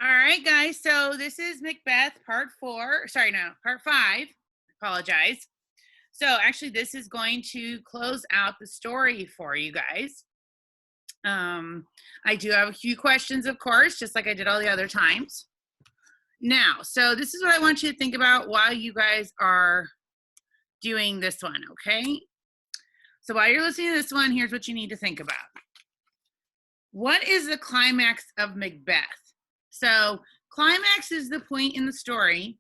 All right, guys. So this is Macbeth part four. Sorry, no, part five. Apologize. So actually, this is going to close out the story for you guys. Um, I do have a few questions, of course, just like I did all the other times. Now, so this is what I want you to think about while you guys are doing this one, okay? So while you're listening to this one, here's what you need to think about. What is the climax of Macbeth? So, climax is the point in the story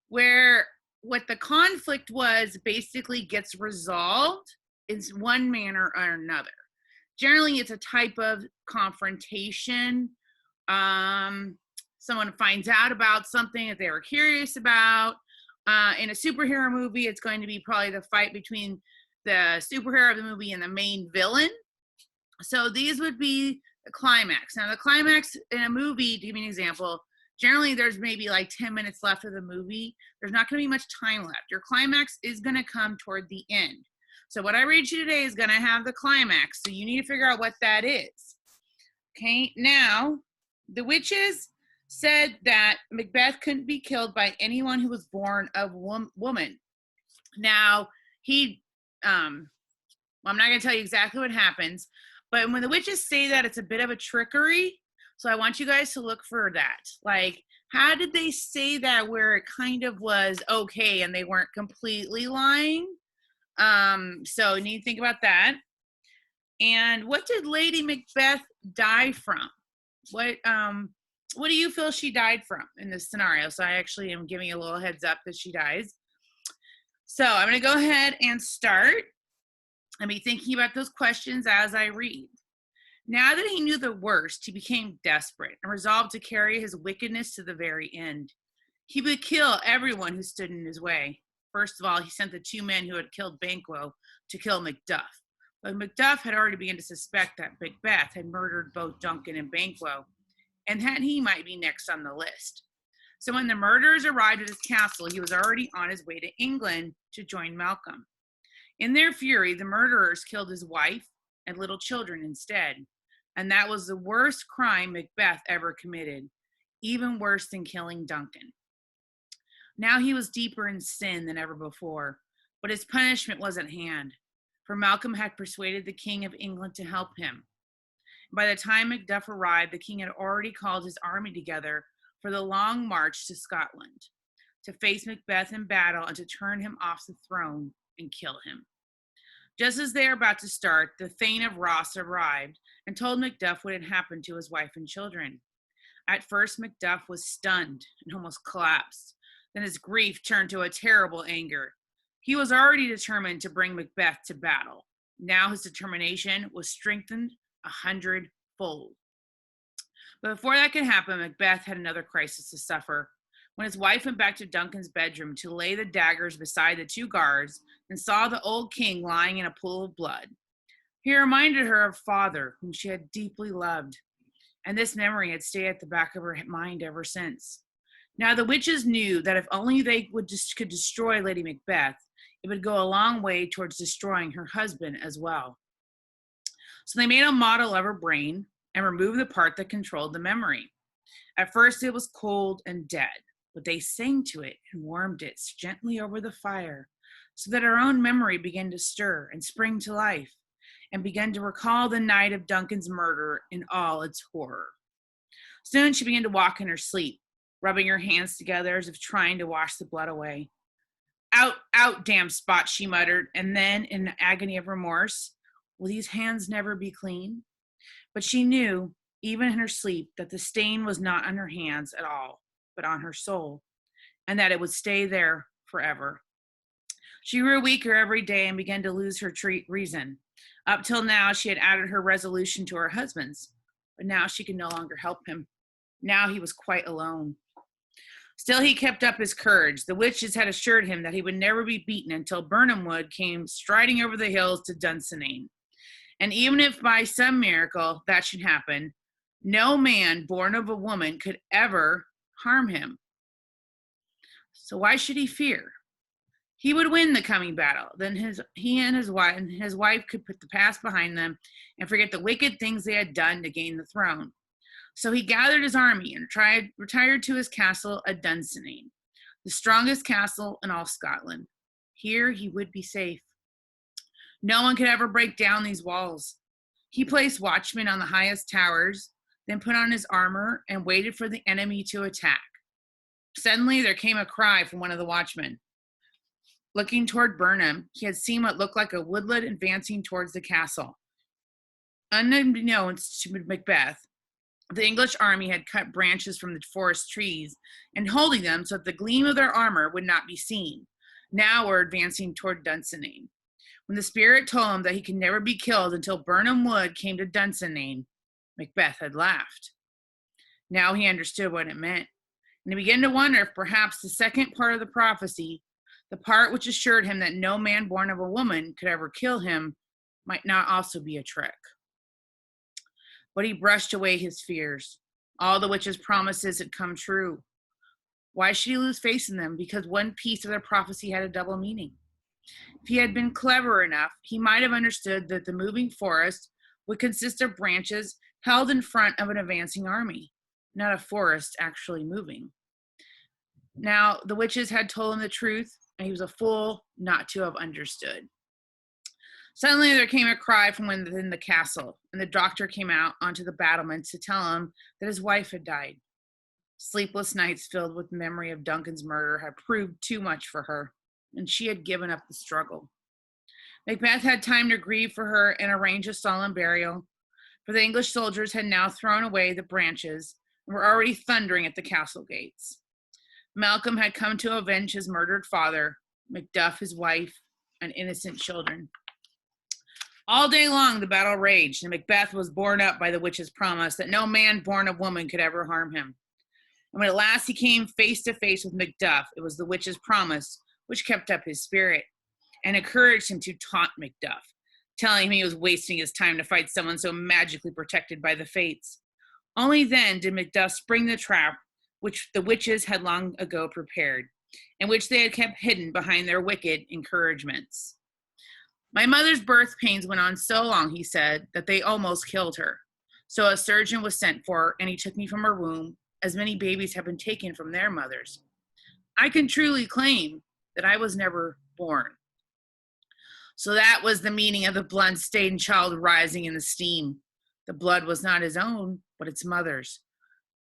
where what the conflict was basically gets resolved in one manner or another. Generally, it's a type of confrontation. Someone finds out about something that they were curious about. In a superhero movie, it's going to be probably the fight between the superhero of the movie and the main villain. So these would be the climax. Now, the climax in a movie, to give you an example, generally there's maybe like 10 minutes left of the movie. There's not going to be much time left. Your climax is going to come toward the end. So what I read you today is going to have the climax. So you need to figure out what that is. Okay, now the witches said that Macbeth couldn't be killed by anyone who was born of woman. Now, I'm not going to tell you exactly what happens, but when the witches say that, it's a bit of a trickery. So I want you guys to look for that. Like, how did they say that where it kind of was okay and they weren't completely lying? So you need to think about that. And what did Lady Macbeth die from? What do you feel she died from in this scenario? So I actually am giving you a little heads up that she dies. So I'm going to go ahead and start. I'll be thinking about those questions as I read. Now that he knew the worst, he became desperate and resolved to carry his wickedness to the very end. He would kill everyone who stood in his way. First of all, he sent the two men who had killed Banquo to kill Macduff. But Macduff had already begun to suspect that Macbeth had murdered both Duncan and Banquo, and that he might be next on the list. So when the murderers arrived at his castle, he was already on his way to England to join Malcolm. In their fury, the murderers killed his wife and little children instead, and that was the worst crime Macbeth ever committed, even worse than killing Duncan. Now he was deeper in sin than ever before, but his punishment was at hand, for Malcolm had persuaded the King of England to help him. By the time Macduff arrived, the king had already called his army together for the long march to Scotland, to face Macbeth in battle and to turn him off the throne and kill him. Just as they were about to start, the Thane of Ross arrived and told Macduff what had happened to his wife and children. At first, Macduff was stunned and almost collapsed. Then his grief turned to a terrible anger. He was already determined to bring Macbeth to battle. Now his determination was strengthened 100-fold. But before that could happen, Macbeth had another crisis to suffer. When his wife went back to Duncan's bedroom to lay the daggers beside the two guards and saw the old king lying in a pool of blood, he reminded her of father, whom she had deeply loved, and this memory had stayed at the back of her mind ever since. Now the witches knew that if only they could destroy Lady Macbeth, it would go a long way towards destroying her husband as well. So they made a model of her brain and removed the part that controlled the memory. At first it was cold and dead, but they sang to it and warmed it gently over the fire, so that her own memory began to stir and spring to life, and began to recall the night of Duncan's murder in all its horror. Soon she began to walk in her sleep, rubbing her hands together as if trying to wash the blood away. Out, out, damn spot, she muttered, and then, in an agony of remorse, will these hands never be clean? But she knew, even in her sleep, that the stain was not on her hands at all, but on her soul, and that it would stay there forever. She grew weaker every day and began to lose her reason. Up till now, she had added her resolution to her husband's, but now she could no longer help him. Now he was quite alone. Still, he kept up his courage. The witches had assured him that he would never be beaten until Birnam Wood came striding over the hills to Dunsinane. And even if by some miracle that should happen, no man born of a woman could ever harm him. So why should he fear? He would win the coming battle. Then he and his wife could put the past behind them and forget the wicked things they had done to gain the throne. So he gathered his army and retired to his castle at Dunsinane, the strongest castle in all Scotland. Here he would be safe. No one could ever break down these walls. He placed watchmen on the highest towers, then put on his armor and waited for the enemy to attack. Suddenly, there came a cry from one of the watchmen. Looking toward Burnham, he had seen what looked like a woodland advancing towards the castle. Unbeknownst to Macbeth, the English army had cut branches from the forest trees and holding them so that the gleam of their armor would not be seen. Now were advancing toward Dunsinane. When the spirit told him that he could never be killed until Burnham Wood came to Dunsinane, Macbeth had laughed. Now he understood what it meant, and he began to wonder if perhaps the second part of the prophecy, the part which assured him that no man born of a woman could ever kill him, might not also be a trick. But he brushed away his fears. All the witch's promises had come true. Why should he lose faith in them? Because one piece of their prophecy had a double meaning. If he had been clever enough, he might have understood that the moving forest would consist of branches held in front of an advancing army, not a forest actually moving. Now, the witches had told him the truth, and he was a fool not to have understood. Suddenly, there came a cry from within the castle, and the doctor came out onto the battlements to tell him that his wife had died. Sleepless nights filled with memory of Duncan's murder had proved too much for her, and she had given up the struggle. Macbeth had time to grieve for her and arrange a solemn burial, for the English soldiers had now thrown away the branches and were already thundering at the castle gates. Malcolm had come to avenge his murdered father, Macduff his wife, and innocent children. All day long the battle raged, and Macbeth was borne up by the witch's promise that no man born of woman could ever harm him. And when at last he came face to face with Macduff, it was the witch's promise which kept up his spirit and encouraged him to taunt Macduff, telling him he was wasting his time to fight someone so magically protected by the fates. Only then did Macduff spring the trap which the witches had long ago prepared, and which they had kept hidden behind their wicked encouragements. My mother's birth pains went on so long, he said, that they almost killed her. So a surgeon was sent for, and he took me from her womb, as many babies have been taken from their mothers. I can truly claim that I was never born. So that was the meaning of the blood-stained child rising in the steam. The blood was not his own, but its mother's.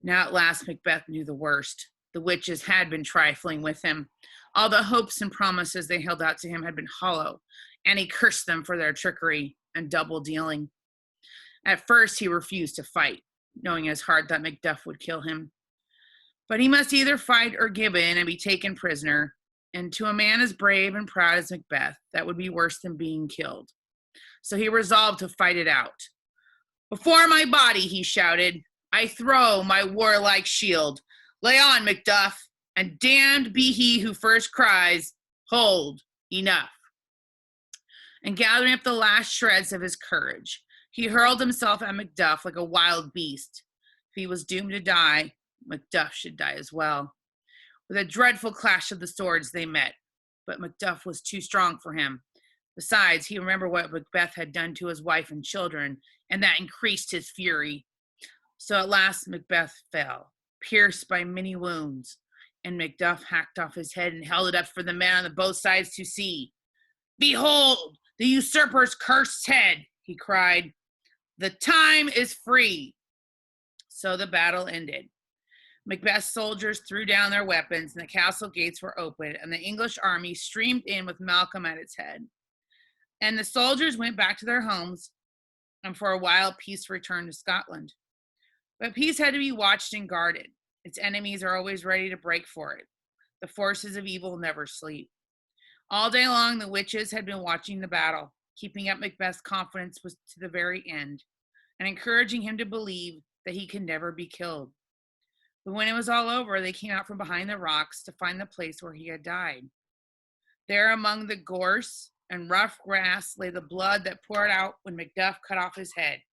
Now at last Macbeth knew the worst. The witches had been trifling with him. All the hopes and promises they held out to him had been hollow, and he cursed them for their trickery and double dealing. At first he refused to fight, knowing in his heart that Macduff would kill him. But he must either fight or give in and be taken prisoner, and to a man as brave and proud as Macbeth, that would be worse than being killed. So he resolved to fight it out. "Before my body," he shouted, "I throw my warlike shield. Lay on, Macduff, and damned be he who first cries, 'Hold, enough.'" And gathering up the last shreds of his courage, he hurled himself at Macduff like a wild beast. If he was doomed to die, Macduff should die as well. With a dreadful clash of the swords they met, but Macduff was too strong for him. Besides, he remembered what Macbeth had done to his wife and children, and that increased his fury. So at last Macbeth fell, pierced by many wounds, and Macduff hacked off his head and held it up for the men on both sides to see. "Behold, the usurper's cursed head," he cried. "The time is free." So the battle ended. Macbeth's soldiers threw down their weapons, and the castle gates were opened, and the English army streamed in with Malcolm at its head. And the soldiers went back to their homes, and for a while peace returned to Scotland. But peace had to be watched and guarded. Its enemies are always ready to break for it. The forces of evil never sleep. All day long the witches had been watching the battle, keeping up Macbeth's confidence was to the very end, and encouraging him to believe that he could never be killed. But when it was all over, they came out from behind the rocks to find the place where he had died. There among the gorse and rough grass lay the blood that poured out when Macduff cut off his head.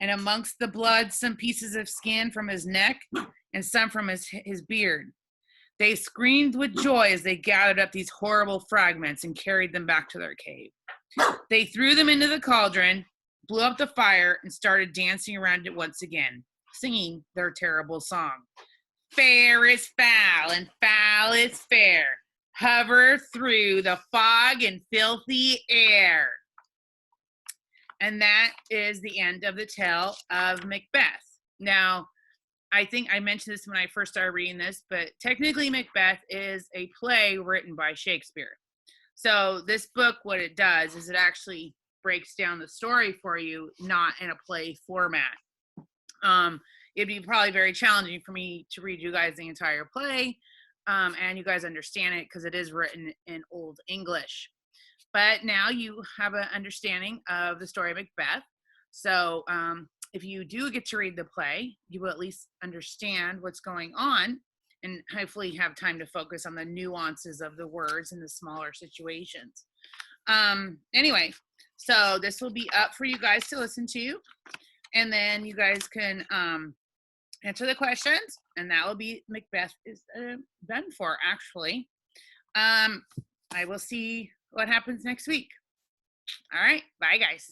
And amongst the blood, some pieces of skin from his neck and some from his beard. They screamed with joy as they gathered up these horrible fragments and carried them back to their cave. They threw them into the cauldron, blew up the fire, and started dancing around it once again. singing their terrible song. Fair is foul and foul is fair. Hover through the fog and filthy air. And that is the end of the tale of Macbeth. Now, I think I mentioned this when I first started reading this, but technically Macbeth is a play written by Shakespeare. So this book, what it does is it actually breaks down the story for you, not in a play format. It'd be probably very challenging for me to read you guys the entire play, and you guys understand it because it is written in Old English. But now you have an understanding of the story of Macbeth. So if you do get to read the play, you will at least understand what's going on and hopefully have time to focus on the nuances of the words in the smaller situations. Anyway, so this will be up for you guys to listen to. And then you guys can answer the questions. And that will be Macbeth is done for, actually. I will see what happens next week. All right. Bye, guys.